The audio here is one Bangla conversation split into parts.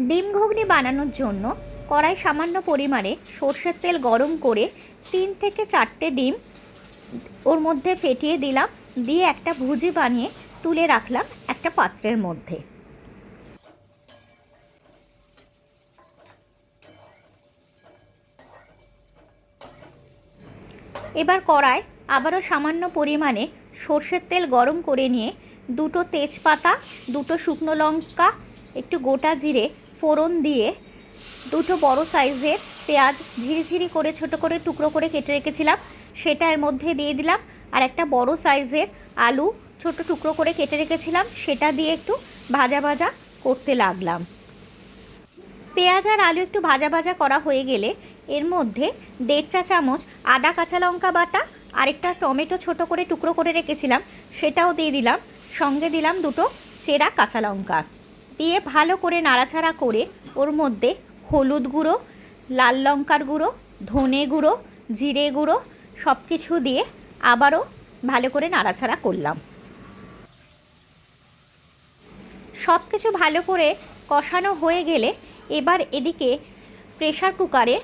ডিম ঘুগনি বানানোর জন্য কড়াই সামান্য পরিমাণে সর্ষের তেল গরম করে 3 থেকে 4টে ডিম ওর মধ্যে ফেটিয়ে দিলাম, দিয়ে একটা ভুজি বানিয়ে তুলে রাখলাম একটা পাত্রের মধ্যে। এবার কড়ায় আবারও সামান্য পরিমাণে সর্ষের তেল গরম করে নিয়ে 2টো তেজপাতা, 2টো শুকনো লঙ্কা, একটু গোটা জিরে ফোড়ন দিয়ে 2টো বড় সাইজের পেঁয়াজ ঝিরিঝিরি করে ছোট করে টুকরো করে কেটে রেখেছিলাম সেটা এর মধ্যে দিয়ে দিলাম, আর একটা বড় সাইজের আলু ছোট টুকরো করে কেটে রেখেছিলাম সেটা দিয়ে একটু ভাজা ভাজা করতে লাগলাম। পেঁয়াজ আর আলু একটু ভাজা ভাজা করা হয়ে গেলে এর মধ্যে 1.5 চা চামচ আদা কাঁচা লঙ্কা বাটা, আরেকটা টমেটো ছোট করে টুকরো করে রেখেছিলাম সেটাও দিয়ে দিলাম, সঙ্গে দিলাম 2টো চেরা কাঁচা লঙ্কা দিয়ে ভালো করে নাড়াচাড়া করে ওর মধ্যে হলুদ গুঁড়ো, লাল লঙ্কার গুঁড়ো, ধনে গুঁড়ো, জিরে গুঁড়ো সব কিছু দিয়ে আবারও ভালো করে নাড়াচাড়া করলাম। সব কিছু ভালো করে কষানো হয়ে গেলে এবার এদিকে প্রেশার কুকারে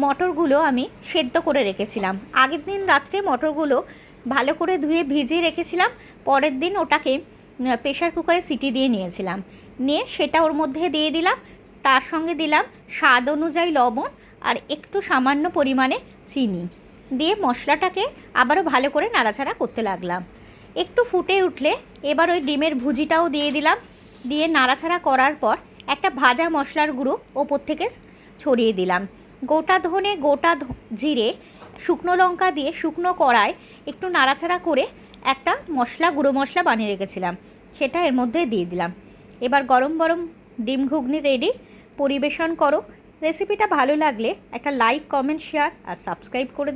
মটরগুলো আমি সেদ্ধ করে রেখেছিলাম। আগের দিন রাত্রে মটরগুলো ভালো করে ধুয়ে ভিজিয়ে রেখেছিলাম, পরের দিন ওটাকে প্রেশার কুকারে সিটি দিয়ে নিয়েছিলাম, নিয়ে সেটা ওর মধ্যে দিয়ে দিলাম, তার সঙ্গে দিলাম স্বাদ অনুযায়ী লবণ আর একটু সামান্য পরিমাণে চিনি দিয়ে মশলাটাকে আবারও ভালো করে নাড়াচাড়া করতে লাগলাম। একটু ফুটে উঠলে এবার ওই ডিমের ভুজিটাও দিয়ে দিলাম, দিয়ে নাড়াচাড়া করার পর একটা ভাজা মশলার গুঁড়ো ওপর থেকে ছড়িয়ে দিলাম। গোটা ধনে, গোটা জিরে, শুকনো লঙ্কা দিয়ে শুকনো কড়ায় একটু নাড়াচাড়া করে একটা মশলা গুঁড়ো মশলা বানিয়ে রেখেছিলাম সেটা এর মধ্যে দিয়ে দিলাম। এবার গরম গরম ডিম ঘুগনি রেডি, পরিবেশন করো। রেসিপিটা ভালো লাগলে একটা লাইক, কমেন্ট, শেয়ার আর সাবস্ক্রাইব করে